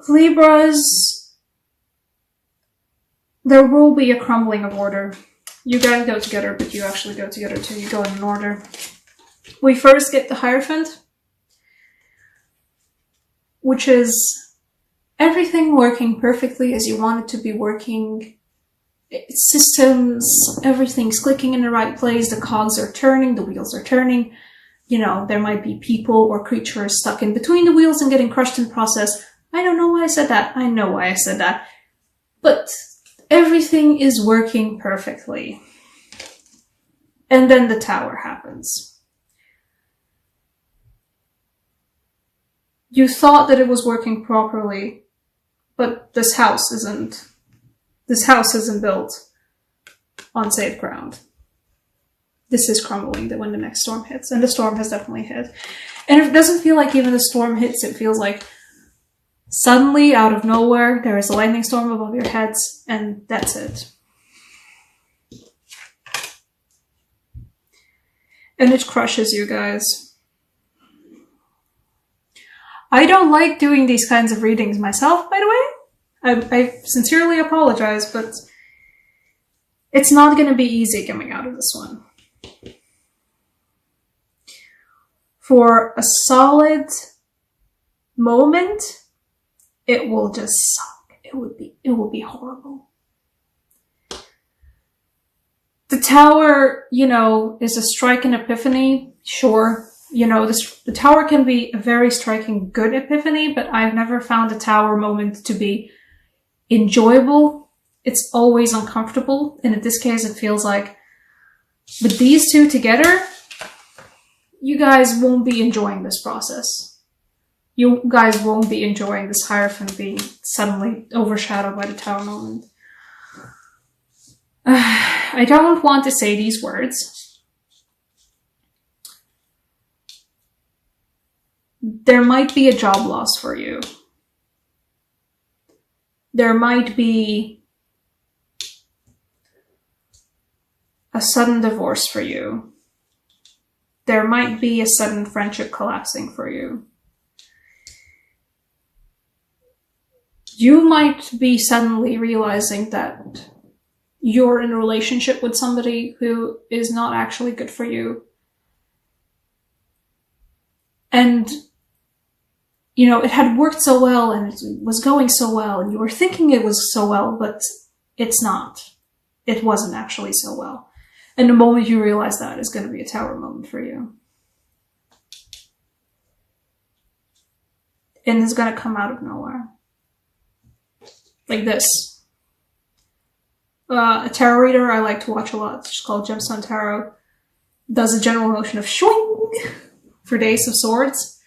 Libras, there will be a crumbling of order. You guys go together, but you actually go together too. You go in an order. We first get the Hierophant, which is everything working perfectly as you want it to be working. Systems, everything's clicking in the right place, the cogs are turning, the wheels are turning. You know, there might be people or creatures stuck in between the wheels and getting crushed in the process. I don't know why I said that. I know why I said that. But everything is working perfectly. And then the Tower happens. You thought that it was working properly, but this house isn't built on safe ground. This is crumbling when the next storm hits, and the storm has definitely hit. And it doesn't feel like even the storm hits, it feels like suddenly, out of nowhere, there is a lightning storm above your heads, and that's it. And it crushes you guys. I don't like doing these kinds of readings myself, by the way. I sincerely apologize, but it's not going to be easy coming out of this one. For a solid moment, it will just suck. It will be horrible. The Tower, you know, is a striking epiphany, sure. You know, the Tower can be a very striking good epiphany, but I've never found the Tower moment to be enjoyable. It's always uncomfortable, and in this case it feels like with these two together, you guys won't be enjoying this process. You guys won't be enjoying this Hierophant being suddenly overshadowed by the Tower moment. I don't want to say these words. There might be a job loss for you. There might be a sudden divorce for you. There might be a sudden friendship collapsing for you. You might be suddenly realizing that you're in a relationship with somebody who is not actually good for you. And you know, it had worked so well and it was going so well and you were thinking it was so well, but it's not. It wasn't actually so well. And the moment you realize that is going to be a Tower moment for you. And it's going to come out of nowhere. Like this. A tarot reader I like to watch a lot, it's called Gemstone Tarot, does a general motion of shwing for the Ace of Swords.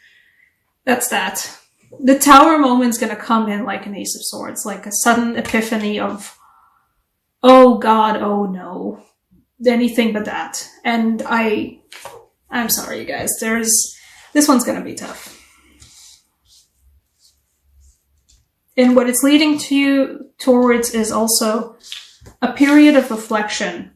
That's that. The Tower moment's gonna come in like an Ace of Swords, like a sudden epiphany of, oh god, oh no. Anything but that. And I'm sorry you guys, this one's gonna be tough. And what it's leading to you towards is also a period of reflection.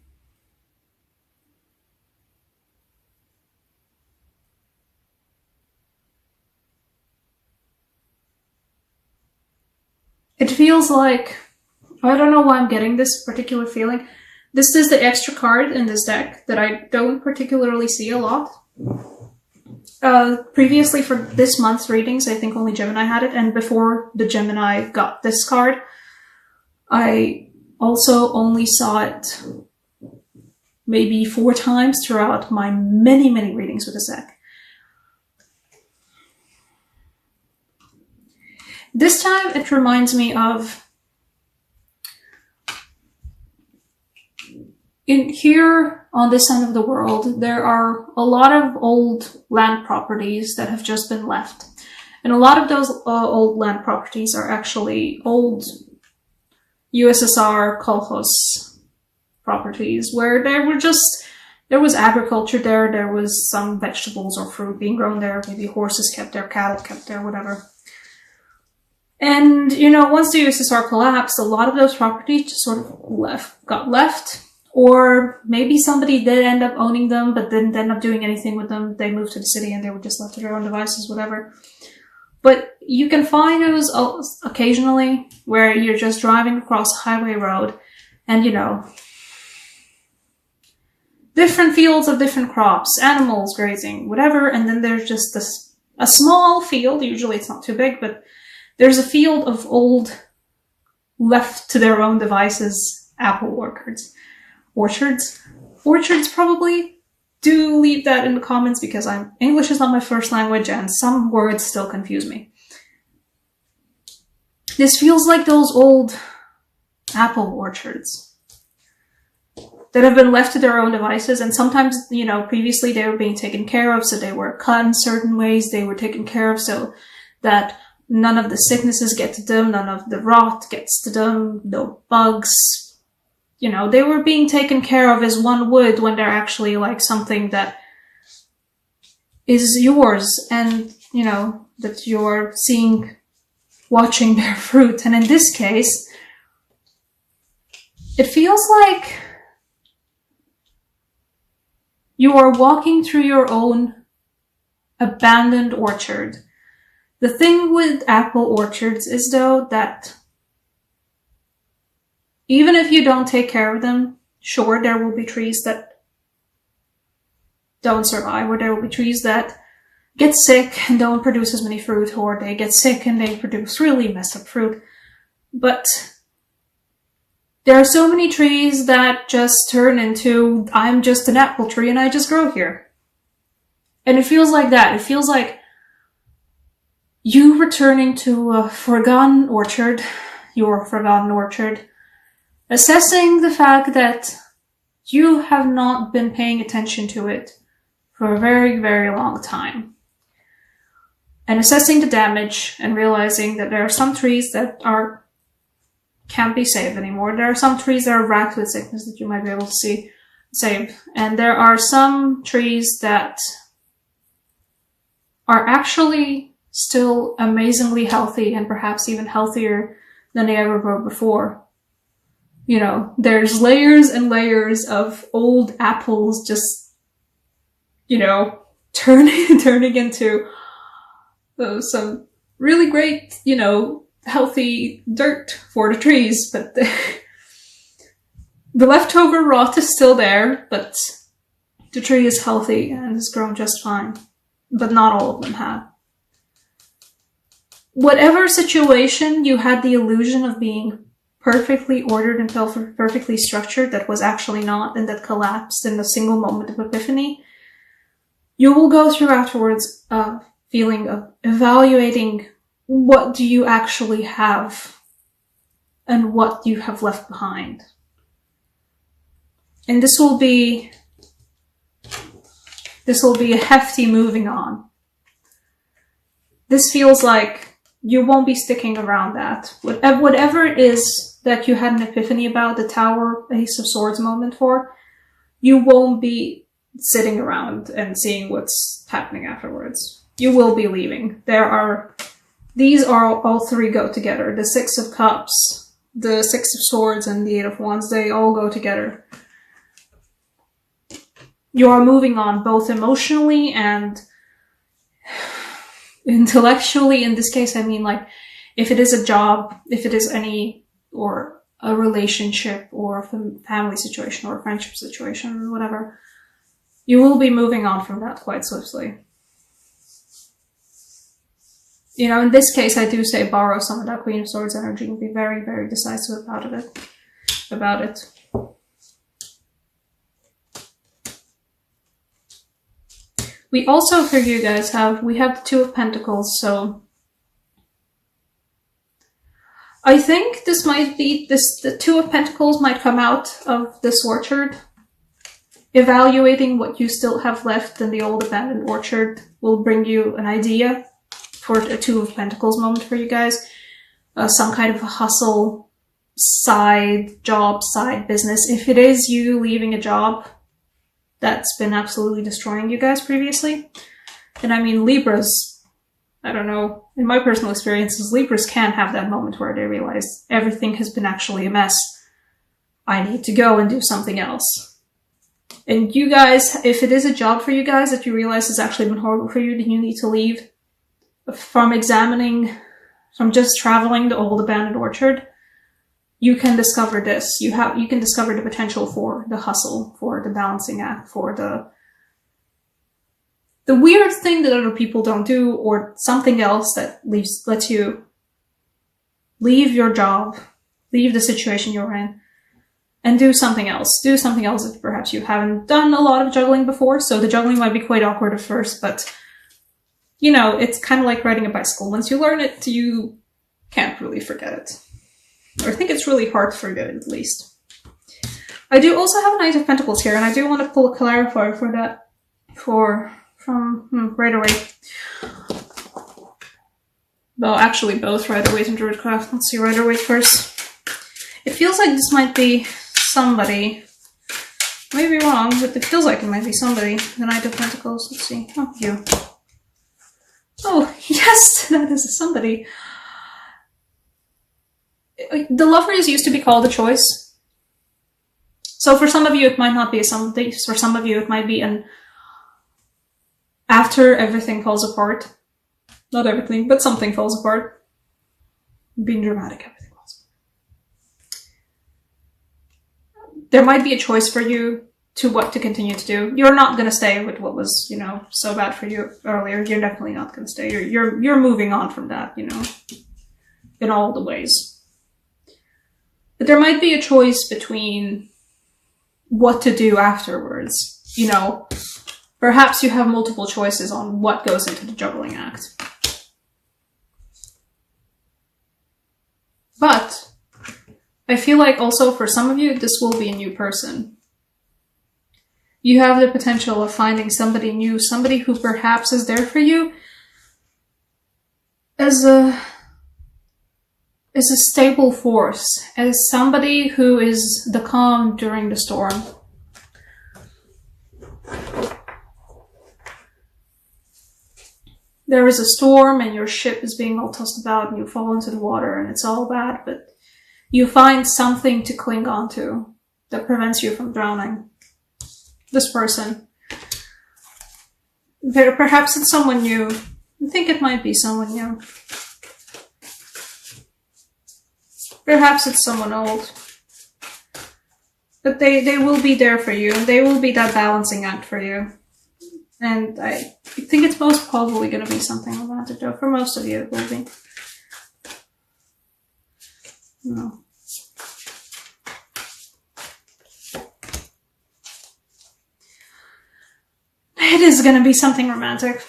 It feels like, I don't know why I'm getting this particular feeling. This is the extra card in this deck that I don't particularly see a lot. Previously for this month's readings, I think only Gemini had it, and before the Gemini got this card, I also only saw it maybe 4 times throughout my many, many readings with this deck. This time it reminds me of, in here on this end of the world, there are a lot of old land properties that have just been left. And a lot of those old land properties are actually old USSR kolkhoz properties where there was agriculture there was some vegetables or fruit being grown there, maybe horses kept there, cattle kept there, whatever. And, you know, once the USSR collapsed, a lot of those properties just sort of got left. Or maybe somebody did end up owning them, but didn't end up doing anything with them. They moved to the city and they were just left to their own devices, whatever. But you can find those occasionally where you're just driving across a highway road and, you know, different fields of different crops, animals grazing, whatever, and then there's just a small field, usually it's not too big, but there's a field of old, left to their own devices, apple orchards. Orchards probably. Do leave that in the comments because English is not my first language and some words still confuse me. This feels like those old apple orchards that have been left to their own devices, and sometimes, you know, previously they were being taken care of, so they were cut in certain ways, they were taken care of so that none of the sicknesses get to them, none of the rot gets to them, no bugs. You know, they were being taken care of as one would when they're actually like something that is yours and, you know, that you're watching bear fruit. And in this case, it feels like you are walking through your own abandoned orchard. The thing with apple orchards is, though, that even if you don't take care of them, sure, there will be trees that don't survive, or there will be trees that get sick and don't produce as many fruit, or they get sick and they produce really messed up fruit. But there are so many trees that just turn into, I'm just an apple tree and I just grow here. And it feels like that. It feels like you returning to a forgotten orchard, your forgotten orchard, assessing the fact that you have not been paying attention to it for a very, very long time. And assessing the damage and realizing that there are some trees that can't be saved anymore. There are some trees that are racked with sickness that you might be able to save. And there are some trees that are actually still amazingly healthy and perhaps even healthier than they ever were before. You know, there's layers and layers of old apples just, you know, turning into some really great, you know, healthy dirt for the trees. But the leftover rot is still there, but the tree is healthy and has grown just fine. But not all of them have. Whatever situation you had the illusion of being perfectly ordered and perfectly structured that was actually not, and that collapsed in a single moment of epiphany, you will go through afterwards a feeling of evaluating what do you actually have and what you have left behind. And this will be a hefty moving on. This feels like you won't be sticking around that. Whatever it is that you had an epiphany about, the Tower, Ace of Swords moment for, you won't be sitting around and seeing what's happening afterwards. You will be leaving. These are all three go together. The Six of Cups, the Six of Swords, and the Eight of Wands, they all go together. You are moving on both emotionally and intellectually. In this case, I mean, like, if it is a job, if it is or a relationship, or a family situation, or a friendship situation, whatever, you will be moving on from that quite swiftly. You know, in this case, I do say borrow some of that Queen of Swords energy and be very, very decisive about it. We also, for you guys, we have the Two of Pentacles, so I think the Two of Pentacles might come out of this orchard. Evaluating what you still have left in the old abandoned orchard will bring you an idea for a Two of Pentacles moment for you guys. Some kind of a hustle, side job, side business. If it is you leaving a job that's been absolutely destroying you guys previously. And I mean, Libras, I don't know, in my personal experiences, Libras can have that moment where they realize everything has been actually a mess. I need to go and do something else. And you guys, if it is a job for you guys that you realize has actually been horrible for you, then you need to leave. from just traveling the old abandoned orchard, you can discover this. You can discover the potential for the hustle, for the balancing act, for the weird thing that other people don't do, or something else that lets you leave your job, leave the situation you're in, and do something else. Do something else that perhaps you haven't done a lot of juggling before, so the juggling might be quite awkward at first, but you know, it's kind of like riding a bicycle. Once you learn it, you can't really forget it. Or I think it's really hard to forget it, at least. I do also have a Knight of Pentacles here, and I do want to pull a clarifier for that from Rider-Waite. Well, actually both Rider-Waite and Druidcraft. Let's see Rider-Waite first. It feels like this might be somebody. I may be wrong, but it feels like it might be somebody. The Knight of Pentacles. Let's see. Oh, you. Oh, yes, that is somebody. The Lovers used to be called a choice. So for some of you, it might not be a somebody. For some of you, it might be an after everything falls apart. Not everything, but something falls apart. Being dramatic, everything falls apart. There might be a choice for you to what to continue to do. You're not going to stay with what was, you know, so bad for you earlier. You're definitely not going to stay. You're moving on from that, you know, in all the ways. But there might be a choice between what to do afterwards. You know, perhaps you have multiple choices on what goes into the juggling act. But I feel like also for some of you, this will be a new person. You have the potential of finding somebody new, somebody who perhaps is there for you as a stable force, as somebody who is the calm during the storm. There is a storm and your ship is being all tossed about and you fall into the water and it's all bad, but you find something to cling on to that prevents you from drowning. This person. Perhaps it's someone new. I think it might be someone new. Perhaps it's someone old. But they will be there for you. They will be that balancing act for you. And I think it's most probably going to be something romantic, though. For most of you, it will be. No. It is going to be something romantic.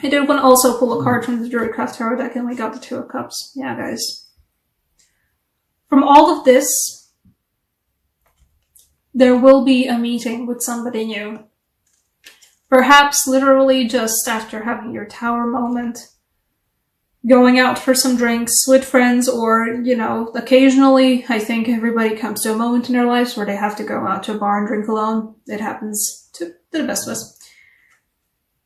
I did want to also pull a card from the Druidcraft Tarot deck, and we got the Two of Cups. Yeah, guys. From all of this, there will be a meeting with somebody new. Perhaps literally just after having your tower moment, going out for some drinks with friends, or, you know, occasionally, I think everybody comes to a moment in their lives where they have to go out to a bar and drink alone. It happens to the best of us.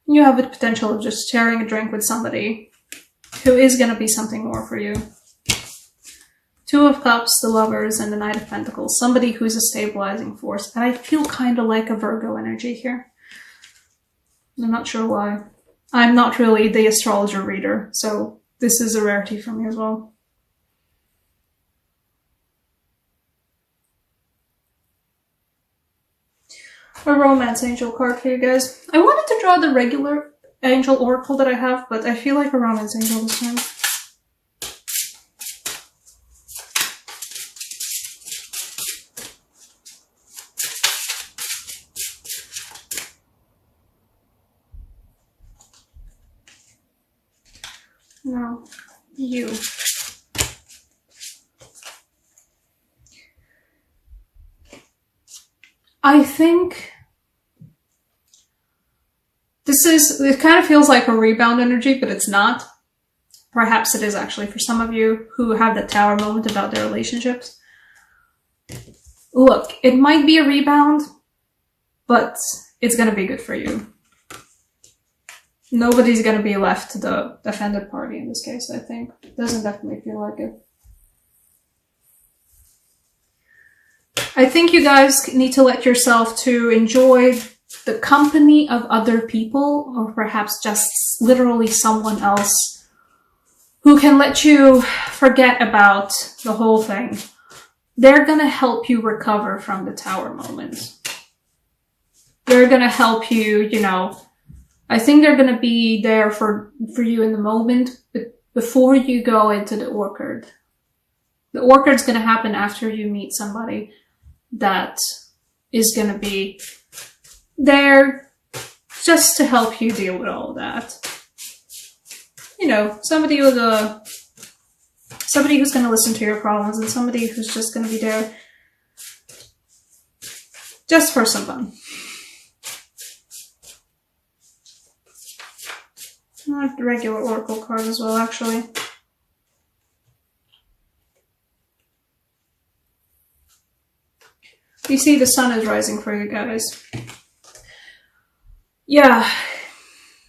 You have the potential of just sharing a drink with somebody who is going to be something more for you. Two of Cups, the Lovers, and the Knight of Pentacles. Somebody who's a stabilizing force. And I feel kind of like a Virgo energy here. I'm not sure why. I'm not really the astrologer reader, so this is a rarity for me as well. A romance angel card for you guys. I wanted to draw the regular angel oracle that I have, but I feel like a romance angel this time. No, you. I think it kind of feels like a rebound energy, but it's not. Perhaps it is actually for some of you who have that tower moment about their relationships. Look, it might be a rebound, but it's going to be good for you. Nobody's going to be left to the offended party in this case, I think. It doesn't definitely feel like it. I think you guys need to let yourself to enjoy the company of other people, or perhaps just literally someone else who can let you forget about the whole thing, they're gonna help you recover from the Tower moment. They're gonna help you, you know, I think they're gonna be there for you in the moment, but before you go into the Orchard. The Orchard's gonna happen after you meet somebody that is gonna be there just to help you deal with all of that. You know, somebody who's gonna listen to your problems, and somebody who's just gonna be there just for some fun. I like the regular Oracle card as well, actually. You see, the sun is rising for you guys. Yeah,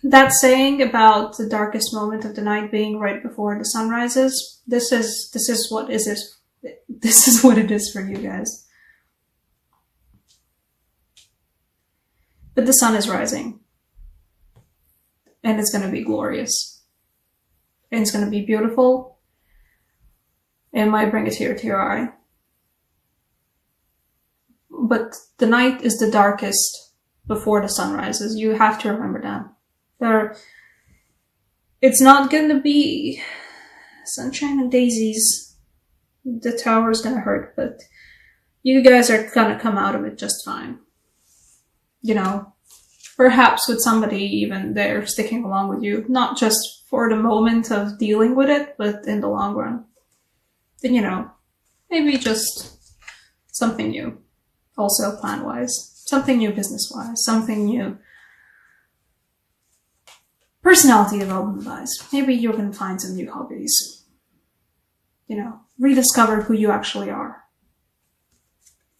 that saying about the darkest moment of the night being right before the sun rises, this is what it is for you guys. But the sun is rising. And it's going to be glorious. And it's going to be beautiful. It might bring a tear to your eye. But the night is the darkest before the sun rises. You have to remember that. It's not going to be sunshine and daisies. The Tower is going to hurt, but you guys are going to come out of it just fine. You know, perhaps with somebody even there sticking along with you, not just for the moment of dealing with it, but in the long run. Then, you know, maybe just something new. Also plan-wise. Something new business-wise. Something new personality development-wise. Maybe you're going to find some new hobbies. You know, rediscover who you actually are.